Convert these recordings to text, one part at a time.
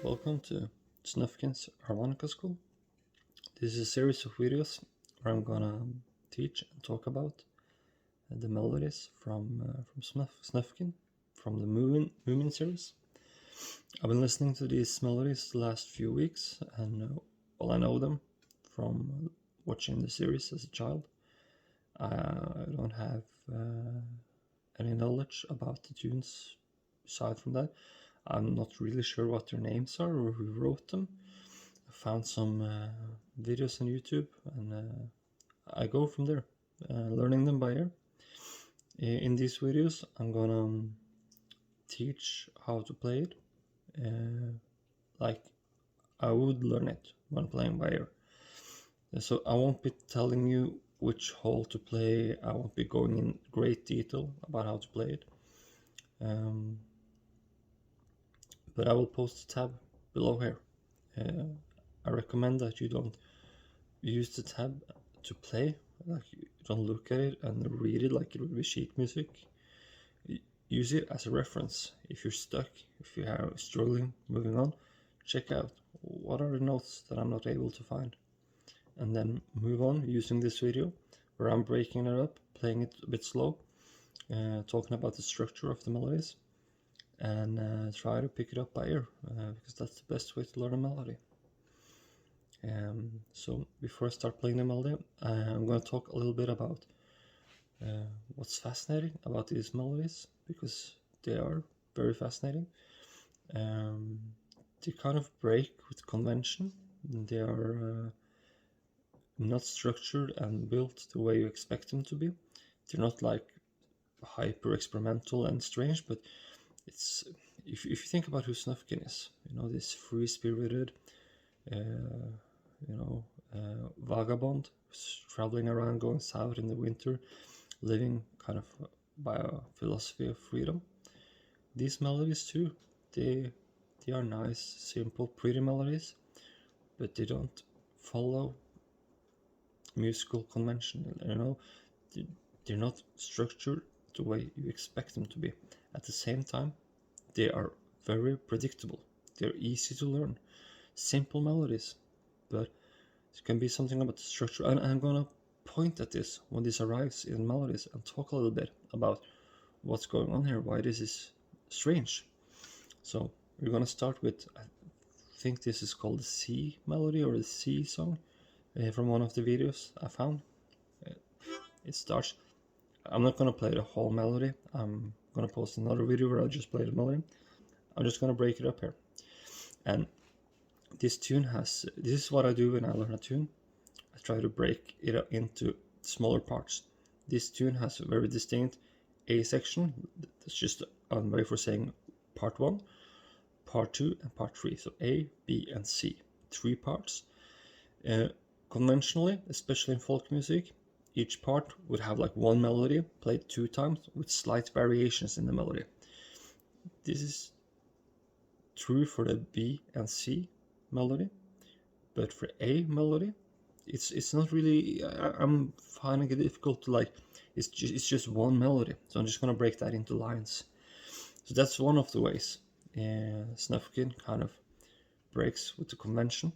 Welcome to Snufkins Harmonica School. This is a series of videos where I'm gonna teach and talk about the melodies from Snufkin from the Moomin series. I've been listening to these melodies the last few weeks, and I know them from watching the series as a child. I don't have any knowledge about the tunes aside from that. I'm not really sure what their names are or who wrote them. I found some videos on YouTube, and I go from there, learning them by ear. In these videos, I'm gonna teach how to play it, like I would learn it when playing by ear. So I won't be telling you which hole to play. I won't be going in great detail about how to play it. But I will post a tab below here. I recommend that you don't use the tab to play, like you don't look at it and read it like it would be sheet music. Use it as a reference. If you're stuck, if you are struggling, moving on, check out what are the notes that I'm not able to find, and then move on using this video where I'm breaking it up, playing it a bit slow, talking about the structure of the melodies, and try to pick it up by ear, because that's the best way to learn a melody. So before I start playing the melody, I'm going to talk a little bit about what's fascinating about these melodies, because they are very fascinating. They kind of break with convention. They are not structured and built the way you expect them to be. They're not like hyper experimental and strange, but it's if you think about who Snufkin is, this free-spirited vagabond who's traveling around, going south in the winter, living kind of by a philosophy of freedom. These melodies too, they are nice, simple, pretty melodies, but they don't follow musical convention. They're not structured the way you expect them to be. At the same time, they are very predictable. They're easy to learn, simple melodies, but it can be something about the structure. And I'm gonna point at this when this arrives in melodies and talk a little bit about what's going on here, why this is strange. So we're gonna start with, I think this is called the C melody or the C song, from one of the videos I found. It starts. I'm not gonna play the whole melody. I'm gonna post another video where I'll just play the melody. I'm just gonna break it up here. And this is what I do when I learn a tune. I try to break it up into smaller parts. This tune has a very distinct A section. That's just a way for saying part 1, part 2, and part 3. So A, B, and C. 3 parts. Conventionally, especially in folk music, each part would have like one melody played 2 times with slight variations in the melody. This is true for the B and C melody, but for A melody, it's not really. I'm finding it difficult to like. It's just one melody, so I'm just gonna break that into lines. So that's one of the ways Snufkin kind of breaks with the convention.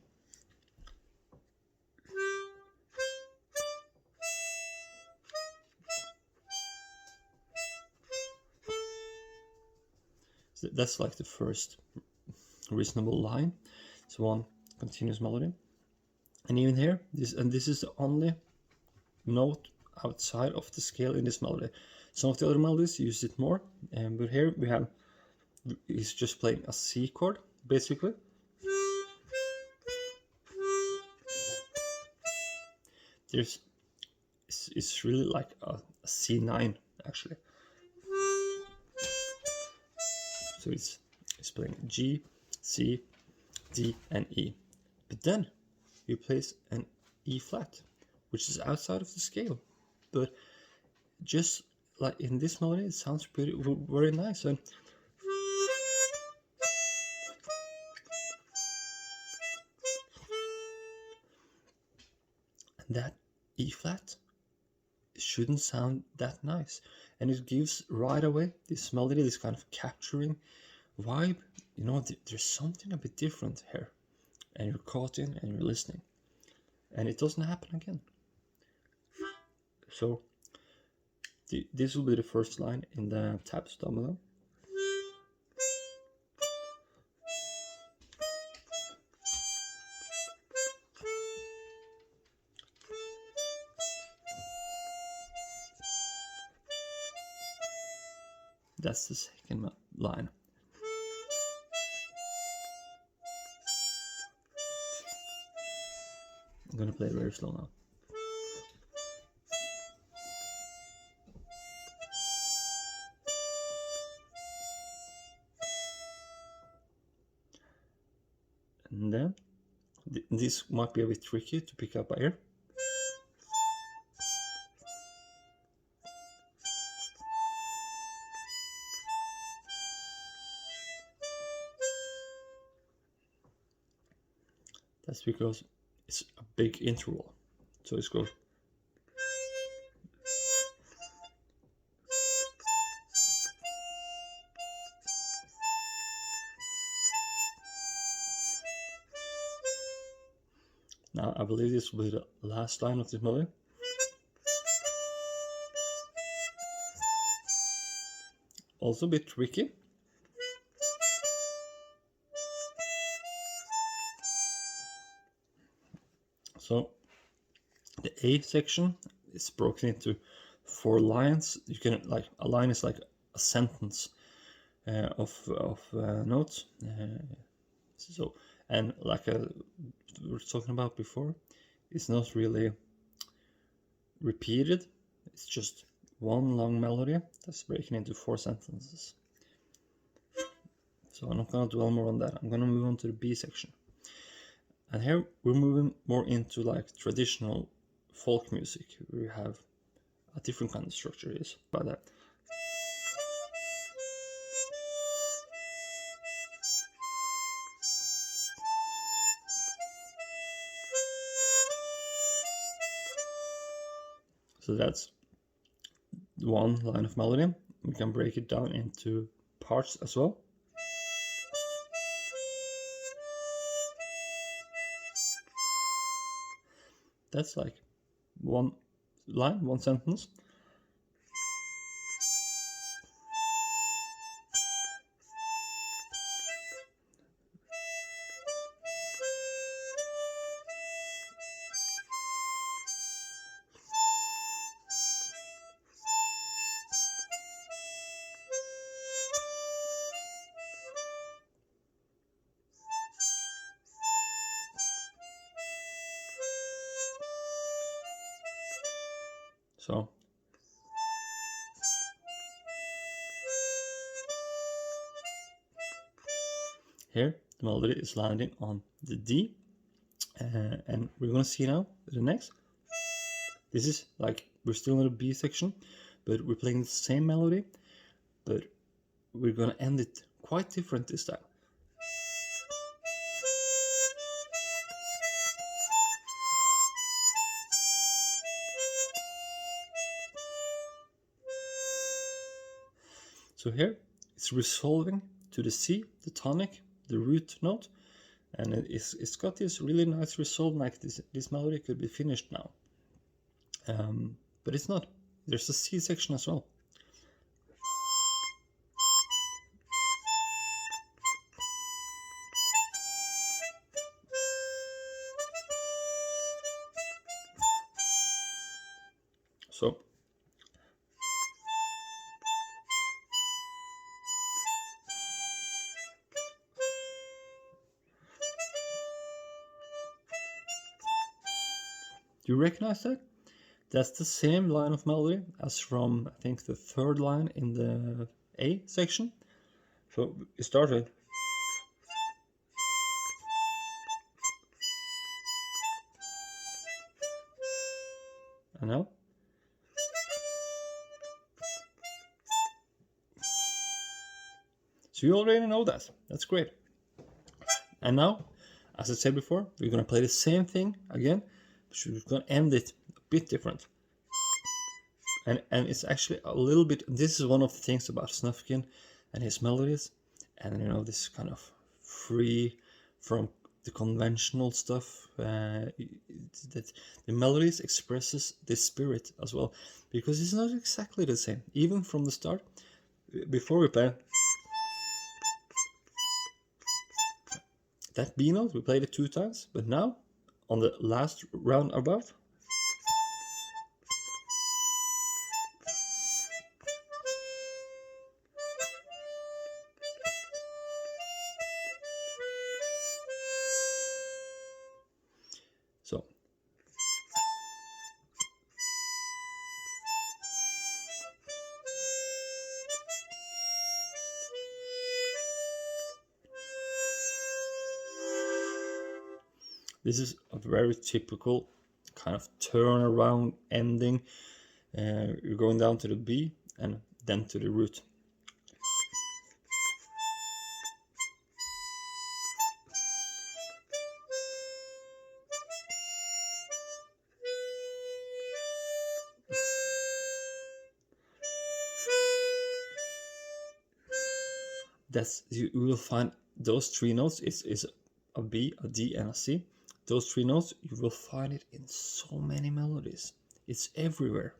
So that's like the first reasonable line. It's one continuous melody, and even here, this is the only note outside of the scale in this melody. Some of the other melodies use it more, but here we have, he's just playing a C chord basically. It's really like a C9 actually. So it's playing G, C, D, and E. But then he plays an E flat, which is outside of the scale. But just like in this melody, it sounds very nice. And that E flat shouldn't sound that nice. And it gives right away this melody, this kind of capturing vibe you know, there's something a bit different here, and you're caught in and you're listening, and it doesn't happen again. So this will be the first line in the taps domino. That's the second line. I'm gonna play it very slow now. And then this might be a bit tricky to pick up by ear. That's because it's a big interval. So it goes. Now I believe this will be the last line of this melody. Also a bit tricky. So the A section is broken into 4 lines. You can, like, a line is like a sentence of notes. So, and like we were talking about before, it's not really repeated. It's just one long melody that's breaking into 4 sentences. So I'm not gonna dwell more on that. I'm gonna move on to the B section. And here we're moving more into like traditional folk music. We have a different kind of structure is by that. So that's one line of melody. We can break it down into parts as well. That's like one line, one sentence. So here the melody is landing on the D, and we're gonna see now the next. This is like, we're still in the B section, but we're playing the same melody, but we're gonna end it quite different this time. So here it's resolving to the C, the tonic, the root note, and it's got this really nice resolve, like this melody could be finished now. But it's not. There's a C section as well. So do you recognize that? That's the same line of melody as from, I think, the 3rd line in the A section. So it started. And now. So you already know that. That's great. And now, as I said before, we're gonna play the same thing again, but we're gonna end it a bit different. And it's actually a little bit, this is one of the things about Snufkin and his melodies, and you know, this kind of free from the conventional stuff. That the melodies expresses the spirit as well, because it's not exactly the same. Even from the start, before we play that B note, we played it 2 times, but now on the last round above, so this is a very typical kind of turnaround ending. You're going down to the B and then to the root. That's, you will find those 3 notes is a B, a D, and a C. Those 3 notes, you will find it in so many melodies. It's everywhere.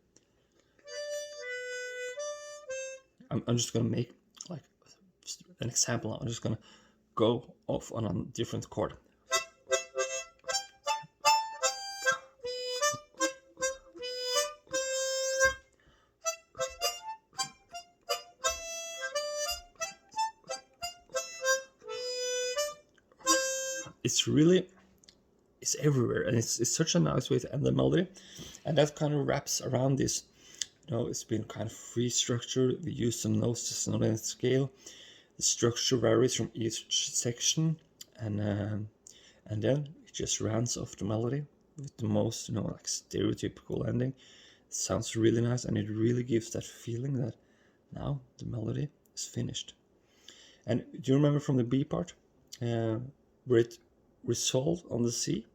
I'm just gonna make like an example. I'm just gonna go off on a different chord. It's everywhere, and it's such a nice way to end the melody, and that kind of wraps around this. It's been kind of free structure. We use some notes to sonate scale. The structure varies from each section, and then it just rounds off the melody with the most, like stereotypical ending. It sounds really nice, and it really gives that feeling that now the melody is finished. And do you remember from the B part, where it resolved on the C?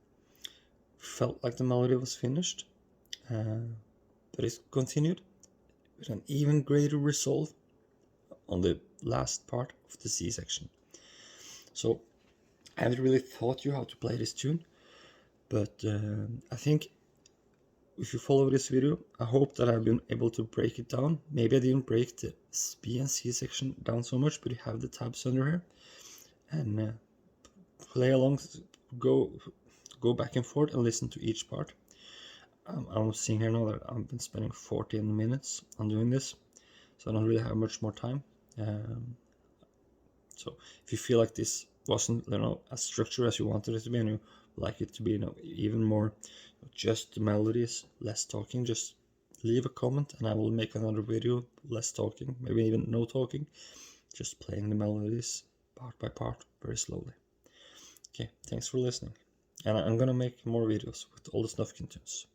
Felt like the melody was finished, but it continued with an even greater resolve on the last part of the C section. So I haven't really taught you how to play this tune, but I think if you follow this video, I hope that I've been able to break it down. Maybe I didn't break the B and C section down so much, but you have the tabs under here, and play along, go back and forth and listen to each part. I'm seeing here now that I've been spending 14 minutes on doing this, so I don't really have much more time. So if you feel like this wasn't, as structured as you wanted it to be, and you like it to be, even more just the melodies, less talking, just leave a comment and I will make another video, less talking, maybe even no talking, just playing the melodies part by part, very slowly. Okay, thanks for listening. And I'm gonna make more videos with all the Snufkin tunes.